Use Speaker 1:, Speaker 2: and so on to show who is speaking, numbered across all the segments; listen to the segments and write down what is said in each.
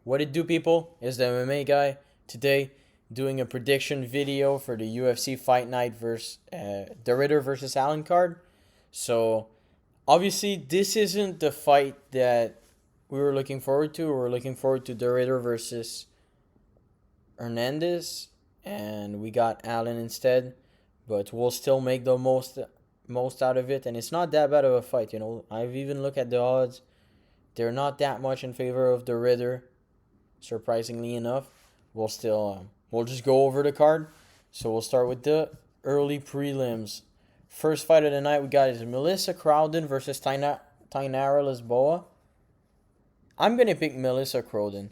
Speaker 1: What it do, people? Is the MMA guy today doing a prediction video for the UFC Fight Night versus the Ritter versus Allen card. So obviously, this isn't the fight that we were looking forward to. We were looking forward to the Ritter versus Hernandez, and we got Allen instead. But we'll still make the most out of it, and it's not that bad of a fight. I've even looked at the odds; they're not that much in favor of the Ritter. Surprisingly enough, we'll just go over the card. So we'll start with the early prelims. First fight of the night we got is Melissa Crowden versus Tainara Lisboa. I'm gonna pick Melissa Crowden.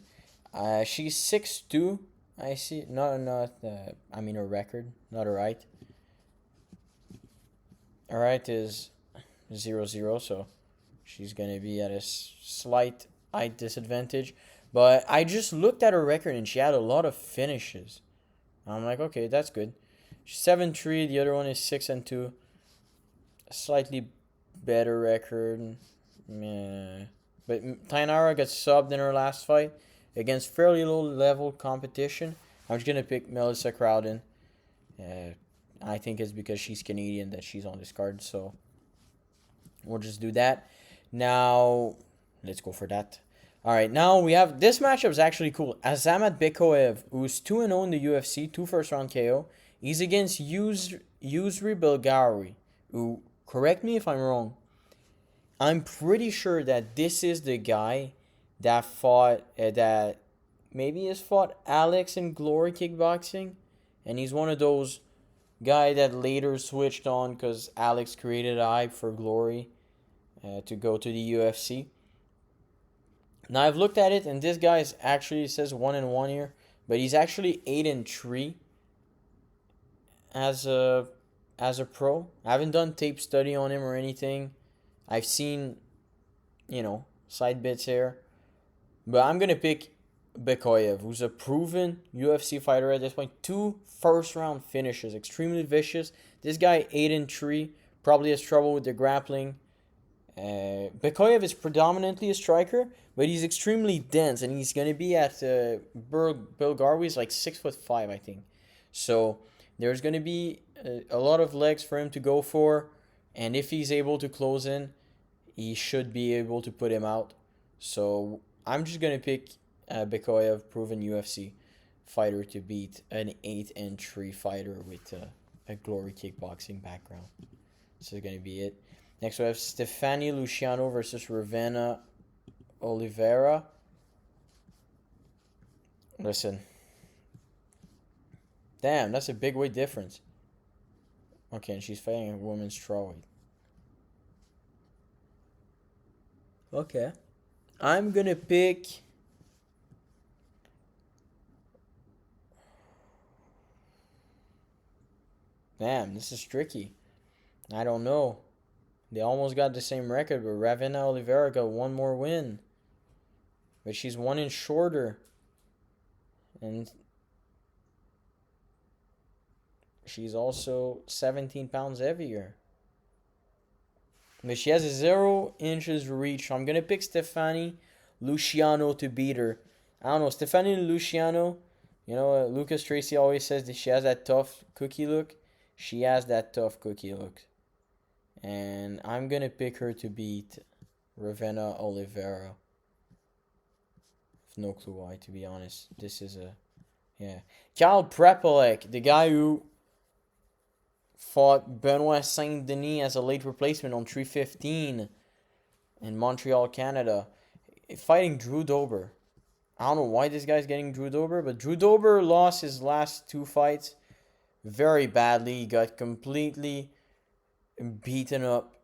Speaker 1: She's 6'2". I see. I mean her record, not her height. Her height is 0-0, so she's gonna be at a slight height disadvantage. But I just looked at her record and she had a lot of finishes. I'm like, okay, that's good. She's 7-3. The other one is 6-2. Slightly better record. Yeah. But Tainara got subbed in her last fight against fairly low level competition. I'm just gonna pick Melissa Crowden. I think it's because she's Canadian that she's on this card, so we'll just do that. Now, let's go for that. All right, now we have this matchup is actually cool. Azamat Bekoev, who's 2-0 in the UFC, 2 first-round KO. He's against Yusri Belgari, who, correct me if I'm wrong, I'm pretty sure that this is the guy that that maybe has fought Alex in Glory Kickboxing, and he's one of those guy that later switched on because Alex created a hype for Glory to go to the UFC. Now I've looked at it, and this guy is actually says 1-1 here, but he's actually 8-3 as a pro. I haven't done tape study on him or anything. I've seen, side bits here, but I'm gonna pick Bekoev, who's a proven UFC fighter at this point. 2 first-round finishes, extremely vicious. This guy 8-3, probably has trouble with the grappling. Bekoev is predominantly a striker, but he's extremely dense, and he's gonna be at Belgarwi's like 6'5", I think. So there's gonna be a lot of legs for him to go for, and if he's able to close in, he should be able to put him out. So I'm just gonna pick Bekoev, proven UFC fighter, to beat an 8-3 fighter with a Glory Kickboxing background. This is gonna be it. Next we have Stefani Luciano versus Ravenna Oliveira. Listen. Damn, that's a big weight difference. Okay, and she's fighting a woman's strawweight. Okay. I'm gonna pick... Damn, this is tricky. I don't know. They almost got the same record, but Ravenna Oliveira got one more win. But she's 1 inch shorter. And she's also 17 pounds heavier. But she has a 0 inches reach. So I'm going to pick Stefani Luciano to beat her. I don't know. Stefani Luciano, Lucas Tracy always says that she has that tough cookie look. She has that tough cookie look. And I'm going to pick her to beat Ravenna Oliveira. No clue why, to be honest. This is Kyle Prepolek, the guy who fought Benoit Saint Denis as a late replacement on 315 in Montreal, Canada, fighting Drew Dober. I don't know why this guy's getting Drew Dober, but Drew Dober lost his last 2 fights very badly. He got completely beaten up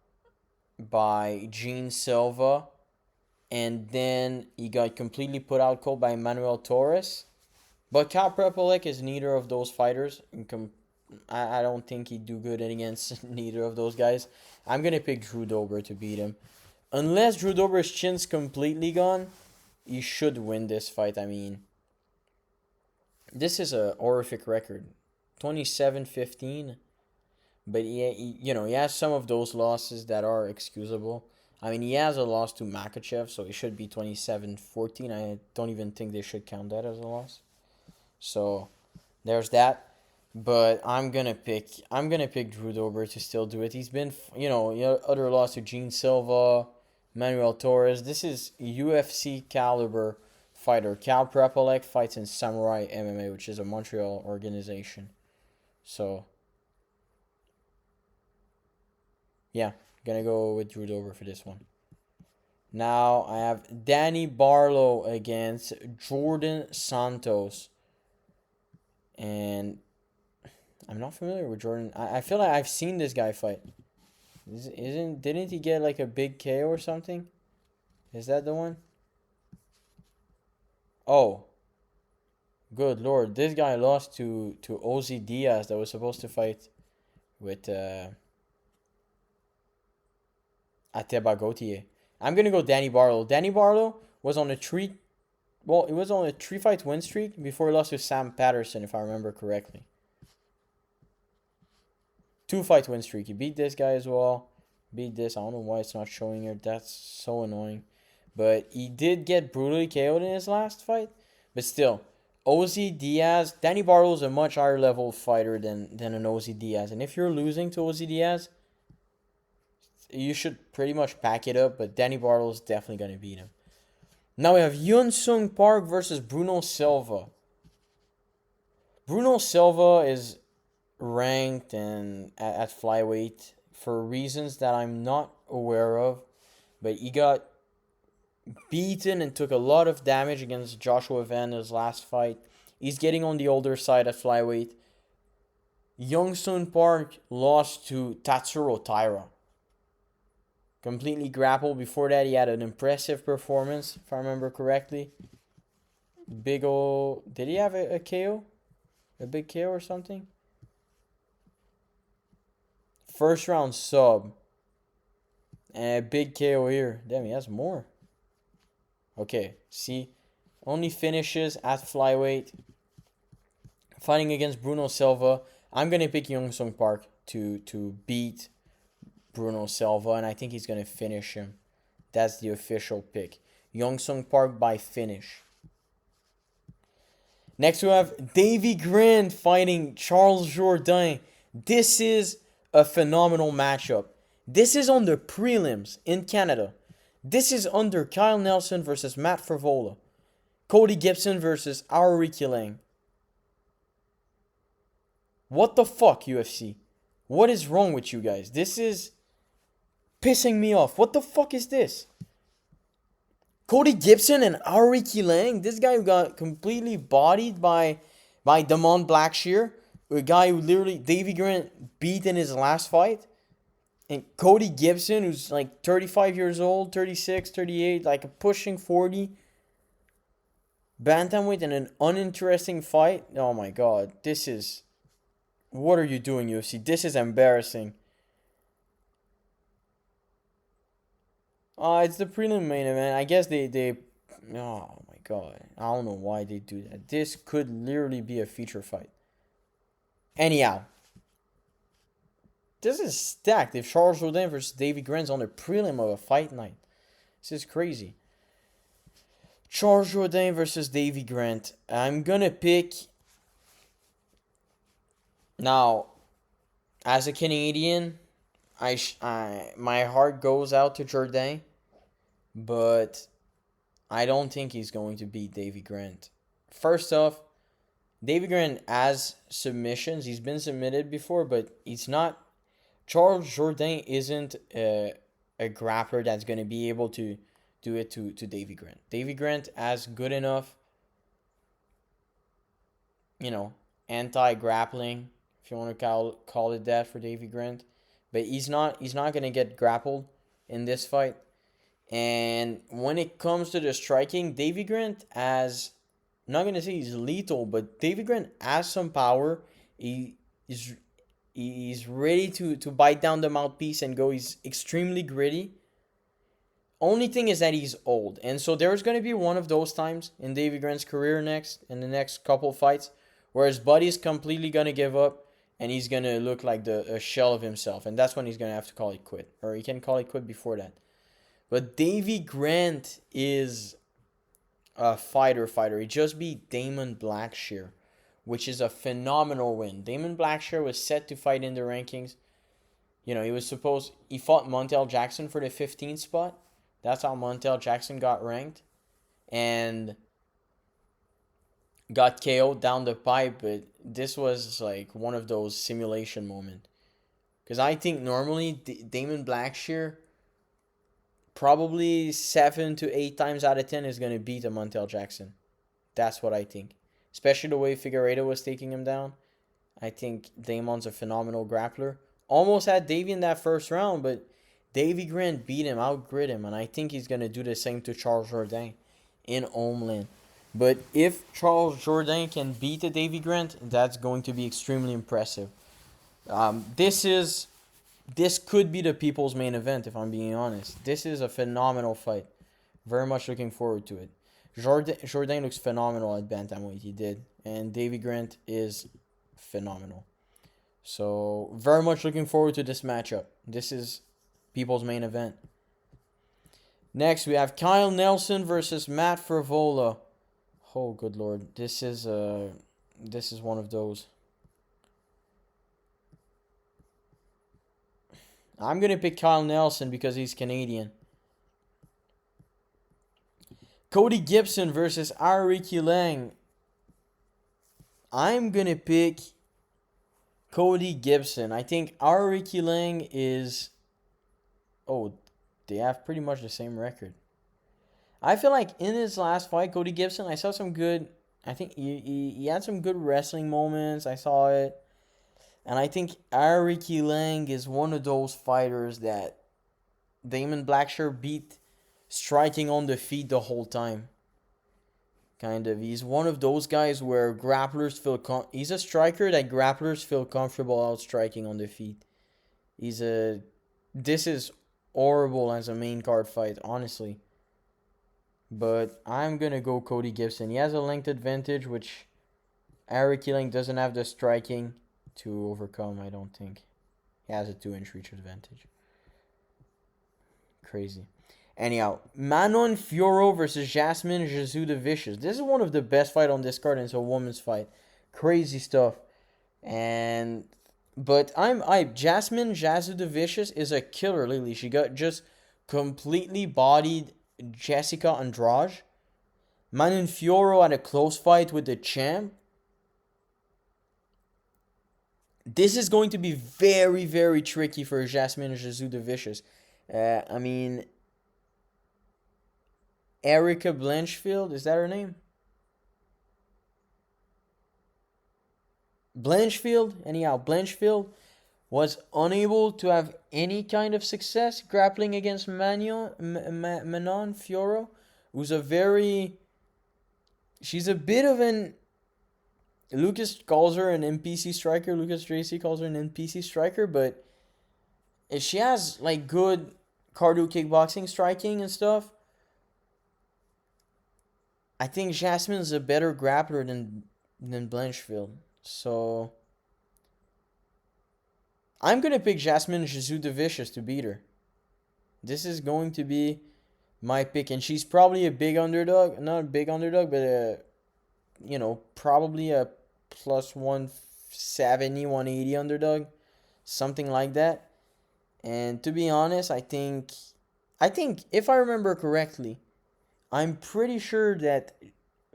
Speaker 1: by Gene Silva, and then he got completely put out cold by Manuel Torres. But Kyle Prepolek is neither of those fighters. I don't think he'd do good against neither of those guys. I'm going to pick Drew Dober to beat him. Unless Drew Dober's chin's completely gone, he should win this fight. I mean, this is a horrific record. 27-15. But he has some of those losses that are excusable. I mean, he has a loss to Makachev, so it should be 27-14. I don't even think they should count that as a loss. So there's that. But I'm gonna pick Drew Dober to still do it. He's been, other loss to Gene Silva, Manuel Torres. This is UFC caliber fighter. Cal Prepolek fights in Samurai MMA, which is a Montreal organization. So yeah, gonna go with Drew Dober for this one. Now I have Danny Barlow against Jordan Santos. And I'm not familiar with Jordan. I feel like I've seen this guy fight. Didn't he get like a big KO or something? Is that the one? Oh, good lord. This guy lost to Ozzy Diaz that was supposed to fight with Ateba Gautier. I'm gonna go Danny Barlow. Danny Barlow was on a three well, it was on a 3 fight win streak before he lost to Sam Patterson, if I remember correctly. 2 fight win streak. He beat this guy as well. Beat this. I don't know why it's not showing here. That's so annoying. But he did get brutally KO'd in his last fight. But still, Ozzy Diaz, Danny Barlow is a much higher level fighter than an Ozzy Diaz. And if you're losing to Ozzy Diaz, you should pretty much pack it up. But Danny Barlow is definitely going to beat him. Now we have Yun Sung Park versus Bruno Silva. Bruno Silva is ranked at flyweight for reasons that I'm not aware of, but he got beaten and took a lot of damage against Joshua Van in his last fight. He's getting on the older side at flyweight. Young Sun Park lost to Tatsuro Taira. Completely grappled. Before that, he had an impressive performance, if I remember correctly. Big ol'... Did he have a KO? A big KO or something? First round sub. And a big KO here. Damn, he has more. Okay, see? Only finishes at flyweight. Fighting against Bruno Silva. I'm going to pick Young Sung Park to beat Bruno Silva, and I think he's going to finish him. That's the official pick. Young Sung Park by finish. Next we have Davy Grant fighting Charles Jourdain. This is a phenomenal matchup. This is on the prelims in Canada. This is under Kyle Nelson versus Matt Favola. Cody Gibson versus Aori Killing. What the fuck, UFC? What is wrong with you guys? This is pissing me off. What the fuck is this? Cody Gibson and Aori Killing. This guy who got completely bodied by Damon Blackshear. A guy who literally Davy Grant beat in his last fight. And Cody Gibson, who's like 35 years old, 36, 38, like pushing 40. Bantamweight in an uninteresting fight. Oh my god. This is... What are you doing, UFC? This is embarrassing. It's the prelim main event. I guess they... Oh my god. I don't know why they do that. This could literally be a feature fight. Anyhow. This is stacked. If Charles Jourdain versus Davy Grant's on the prelim of a fight night. This is crazy. Charles Jourdain versus Davy Grant. I'm gonna pick... Now, as a Canadian, my heart goes out to Jourdain, but I don't think he's going to beat Davy Grant. First off, Davy Grant has submissions. He's been submitted before, but he's not... Charles Jourdain isn't a grappler that's going to be able to do it to Davy Grant. Davy Grant has good enough, anti-grappling, if you want to call it that, for Davy Grant. But he's not going to get grappled in this fight. And when it comes to the striking, Davy Grant has... I'm not going to say he's lethal, but Davy Grant has some power. He's ready to bite down the mouthpiece and go. He's extremely gritty. Only thing is that he's old. And so there's going to be one of those times in Davy Grant's career in the next couple fights, where his body's completely going to give up and he's going to look like a shell of himself. And that's when he's going to have to call it quit. Or he can call it quit before that. But Davy Grant is a fighter. He just beat Damon Blackshear, which is a phenomenal win. Damon Blackshear was set to fight in the rankings. You know, he fought Montel Jackson for the 15th spot. That's how Montel Jackson got ranked. And got KO'd down the pipe, but this was like one of those simulation moments. Because I think normally Damon Blackshear, probably 7 to 8 times out of 10, is going to beat a Montel Jackson. That's what I think. Especially the way Figueiredo was taking him down. I think Damon's a phenomenal grappler. Almost had Davy in that first round, but Davy Grant beat him, outgrid him, and I think he's going to do the same to Charles Jourdain in Homeland. But if Charles Jourdain can beat the Davy Grant, that's going to be extremely impressive. This could be the people's main event, if I'm being honest. This is a phenomenal fight. Very much looking forward to it. Jourdain looks phenomenal at bantamweight. He did. And Davy Grant is phenomenal. So, very much looking forward to this matchup. This is people's main event. Next, we have Kyle Nelson versus Matt Frevola. Oh, good lord. This is one of those. I'm going to pick Kyle Nelson because he's Canadian. Cody Gibson versus Ariki Lang. I'm going to pick Cody Gibson. I think Ariki Lang is... Oh, they have pretty much the same record. I feel like in his last fight, Cody Gibson, I saw some good... I think he had some good wrestling moments. I saw it. And I think Ariki Lang is one of those fighters that Damon Blackshear beat striking on the feet the whole time. Kind of. He's one of those guys where grapplers feel... He's a striker that grapplers feel comfortable out striking on the feet. This is horrible as a main card fight, honestly. But I'm going to go Cody Gibson. He has a length advantage, which Ariki Lang doesn't have the striking to overcome, I don't think. He has a 2-inch reach advantage. Crazy. Anyhow, Manon Fiorot versus Jasmine Jesus de Vicious. This is one of the best fights on this card, and it's a woman's fight. Crazy stuff. But I'm hyped. Jasmine Jesus de Vicious is a killer lately. She got just completely bodied Jessica Andrade. Manon Fiorot had a close fight with the champ. This is going to be very, very tricky for Jasmine Jesus de Vicious. Erica Blanchfield, is that her name? Blanchfield was unable to have any kind of success grappling against Manon Fiorot, who's she's a bit of an... Lucas calls her an NPC striker. Lucas Tracy calls her an NPC striker, but if she has like good cardio kickboxing striking and stuff, I think Jasmine's a better grappler than Blanchfield. So I'm gonna pick Jasmine Jesus de Vicious to beat her. This is going to be my pick, and she's probably a big underdog. Not a big underdog, but probably a plus 170, 180 underdog, something like that. And to be honest, I think if I remember correctly, I'm pretty sure that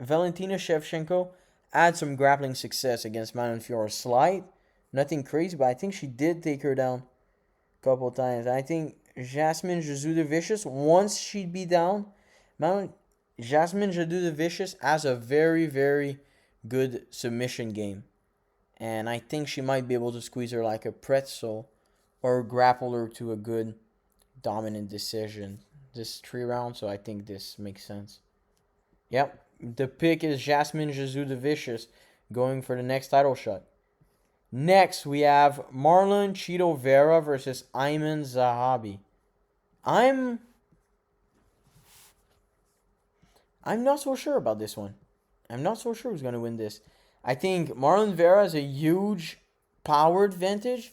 Speaker 1: Valentina Shevchenko had some grappling success against Manon Fiorot. Slight, nothing crazy, but I think she did take her down a couple times. I think Jasmine Jesus de Vicious, once she'd be down, Jasmine Jesus de Vicious has a very, very good submission game. And I think she might be able to squeeze her like a pretzel or grapple her to a good dominant decision. This 3 rounds, so I think this makes sense. Yep, the pick is Jasmine Jesus de Vicious going for the next title shot. Next, we have Marlon Chito Vera versus Ayman Zahabi. I'm not so sure about this one. I'm not so sure who's going to win this. I think Marlon Vera has a huge power advantage.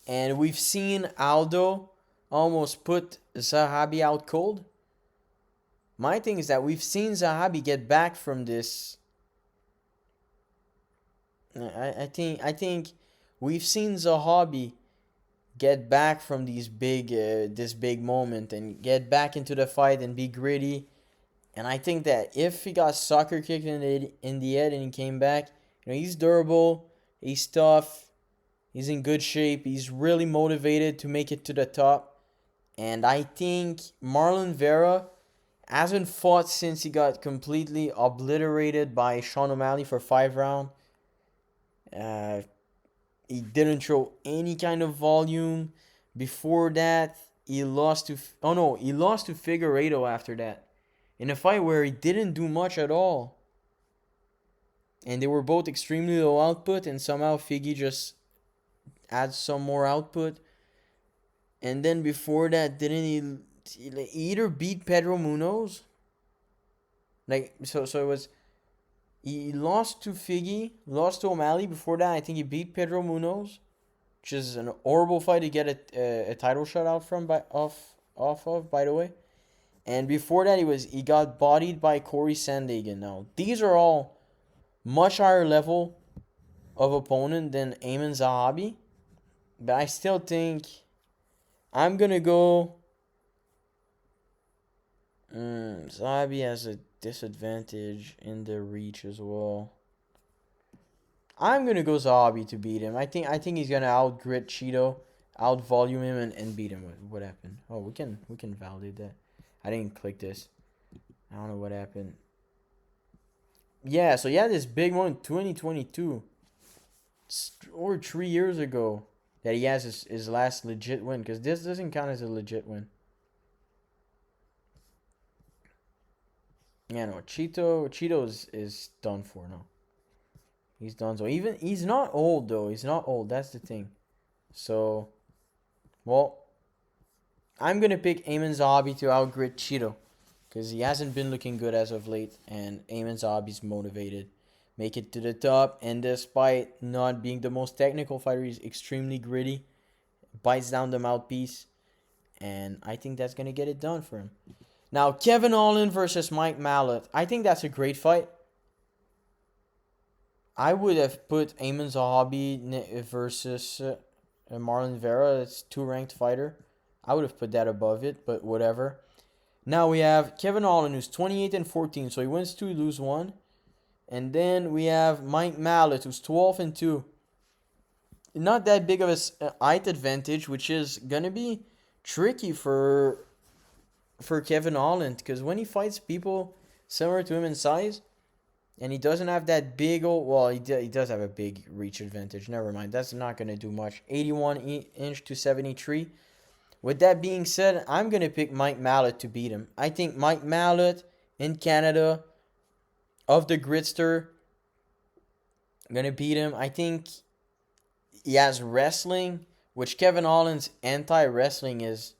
Speaker 1: And we've seen Aldo almost put Zahabi out cold. My thing is that we've seen Zahabi get back from this. I think we've seen Zahabi get back from this big moment and get back into the fight and be gritty. And I think that if he got soccer kicked in the head and he came back, he's durable, he's tough, he's in good shape, he's really motivated to make it to the top. And I think Marlon Vera hasn't fought since he got completely obliterated by Sean O'Malley for 5 rounds. He didn't show any kind of volume. Before that, he lost to Figueiredo after that, in a fight where he didn't do much at all. And they were both extremely low output, and somehow Figgy just adds some more output. And then before that, didn't he either beat Pedro Munoz? So it was, he lost to Figgy, lost to O'Malley. Before that, I think he beat Pedro Munoz, which is an horrible fight to get a title shot out from off of, by the way. And before that, he got bodied by Corey Sandhagen. Now, these are all much higher level of opponent than Ayman Zahabi. But I still think I'm going to go... Zahabi has a disadvantage in the reach as well. I'm going to go Zahabi to beat him. I think he's going to out-grit Cheeto, out-volume him, and beat him. What happened? Oh, we can validate that. I didn't click this. I don't know what happened. Yeah, so this big one, 2022. It's over 3 years ago that he has his last legit win, because this doesn't count as a legit win. Yeah, no, Cheeto is done for now. He's done so. Even he's not old though. He's not old. That's the thing. So, well, I'm gonna pick Ayman Zahabi to outgrit Cheeto, because he hasn't been looking good as of late, and Ayman Zahabi's motivated, make it to the top, and despite not being the most technical fighter, he's extremely gritty, bites down the mouthpiece, and I think that's gonna get it done for him. Now, Kevin Holland versus Mike Malott. I think that's a great fight. I would have put Ayman Zahabi versus Marlon Vera. It's 2-ranked fighter. I would have put that above it, but whatever. Now we have Kevin Holland, who's 28-14, so he wins 2, lose 1. And then we have Mike Malott, who's 12-2. Not that big of a height advantage, which is gonna be tricky for Kevin Holland, because when he fights people similar to him in size, and he doesn't have that big old... Well, he does have a big reach advantage. Never mind. That's not going to do much. 81-inch to 73. With that being said, I'm going to pick Mike Malott to beat him. I think Mike Malott in Canada, of the Gritster, going to beat him. I think he has wrestling, which Kevin Holland's anti-wrestling is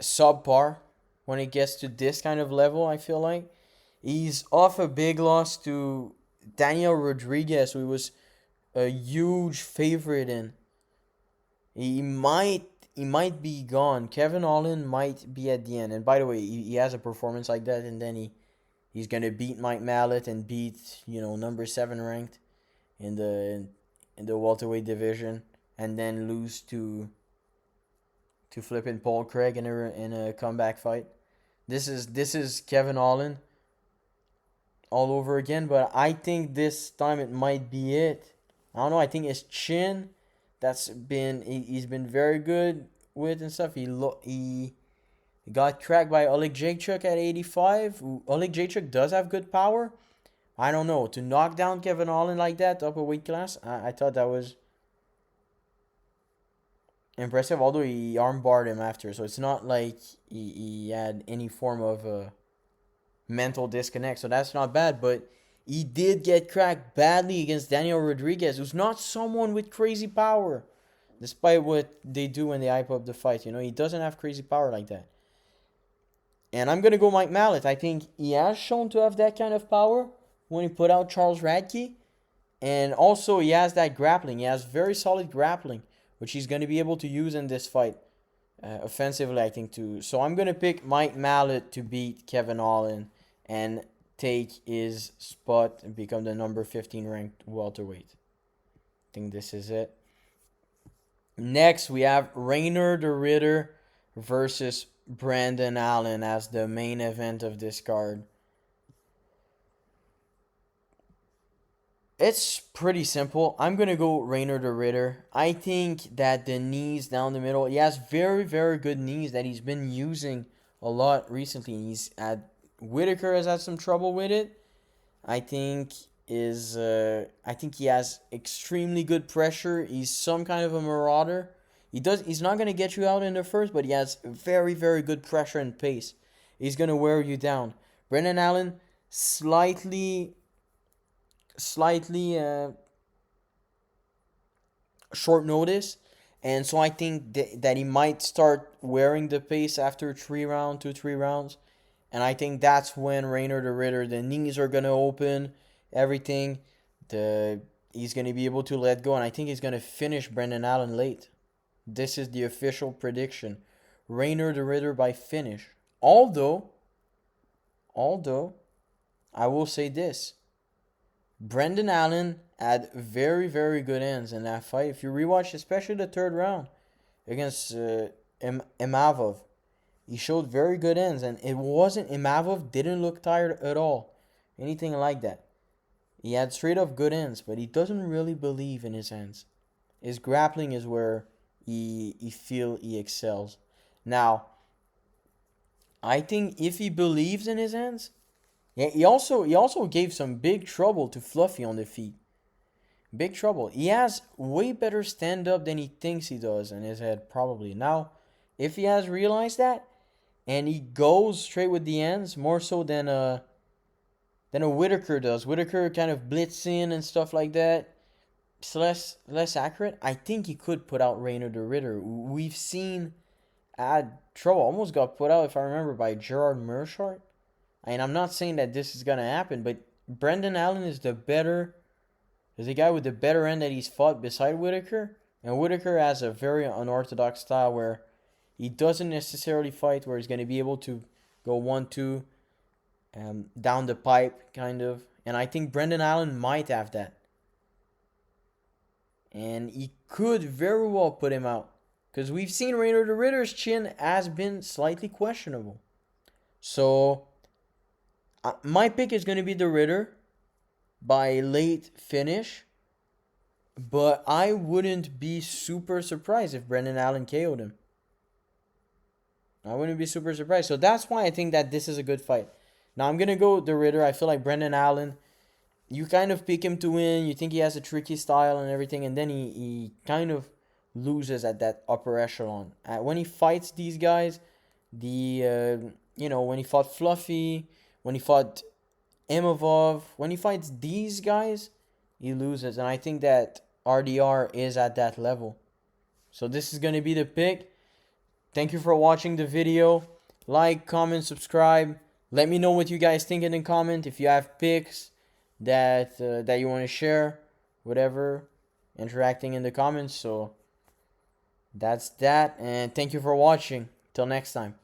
Speaker 1: subpar when it gets to this kind of level, I feel like. He's off a big loss to Daniel Rodriguez, who was a huge favorite in. He might be gone. Kevin Holland might be at the end. And by the way, he has a performance like that, and then he's gonna beat Mike Malott and beat number 7 ranked in the welterweight division, and then lose to flipping Paul Craig in a comeback fight. This is Kevin Holland all over again, but I think this time it might be it. I don't know. I think his chin, he's been very good with and stuff. He got cracked by Oleg Jacek at 85. Oleg Jacek does have good power. I don't know, to knock down Kevin Holland like that, upper weight class. I thought that was impressive, although he armbarred him after, so it's not like he had any form of mental disconnect, so that's not bad. But he did get cracked badly against Daniel Rodriguez, who's not someone with crazy power, despite what they do when they hype up the fight. He doesn't have crazy power like that. And I'm gonna go Mike Malott. I think he has shown to have that kind of power when he put out Charles Radke, and also he has that grappling. He has very solid grappling, which he's going to be able to use in this fight. Offensively, I think, too. So I'm going to pick Mike Mallet to beat Kevin Holland and take his spot and become the number 15 ranked welterweight. I think this is it. Next, we have Rainer the Ritter versus Brandon Allen as the main event of this card. It's pretty simple. I'm going to go Rainer the Ritter. I think that the knees down the middle, he has very, very good knees that he's been using a lot recently. Whitaker has had some trouble with it. I think he has extremely good pressure. He's some kind of a marauder. He's not going to get you out in the first, but he has very, very good pressure and pace. He's going to wear you down. Brandon Allen, slightly short notice, and so I think that he might start wearing the pace after 3 rounds, and I think that's when Rainer the Ritter, the knees are gonna open, everything, he's gonna be able to let go, and I think he's gonna finish Brandon Allen late. This is the official prediction: Rainer the Ritter by finish. Although I will say this. Brandon Allen had very, very good ends in that fight. If you rewatch, especially the 3rd round against Imavov, he showed very good ends. And it wasn't, Imavov didn't look tired at all. Anything like that. He had straight up good ends, but he doesn't really believe in his hands. His grappling is where he excels. Now, I think if he believes in his hands, yeah, he also gave some big trouble to Fluffy on the feet. Big trouble. He has way better stand-up than he thinks he does in his head, probably. Now, if he has realized that, and he goes straight with the ends, more so than a Whitaker does. Whitaker kind of blitzing and stuff like that. It's less accurate. I think he could put out Rainer the Ritter. We've seen had trouble. Almost got put out, if I remember, by Gerard Meerschaert. And I'm not saying that this is going to happen, but Brandon Allen is the guy with the better end that he's fought beside Whitaker. And Whitaker has a very unorthodox style where he doesn't necessarily fight where he's going to be able to go 1-2 down the pipe, kind of. And I think Brandon Allen might have that. And he could very well put him out. Because we've seen Rainer the Ritter's chin has been slightly questionable. So my pick is going to be the Ritter by late finish, but I wouldn't be super surprised if Brandon Allen KO'd him. I wouldn't be super surprised. So that's why I think that this is a good fight. Now I'm going to go the Ritter. I feel like Brandon Allen, you kind of pick him to win. You think he has a tricky style and everything, and then he kind of loses at that upper echelon. When he fights these guys, when he fought Fluffy, when he fought Imavov, when he fights these guys, he loses. And I think that RDR is at that level. So this is going to be the pick. Thank you for watching the video. Like, comment, subscribe. Let me know what you guys think in the comment. If you have picks that you want to share, whatever, interacting in the comments. So that's that. And thank you for watching. Till next time.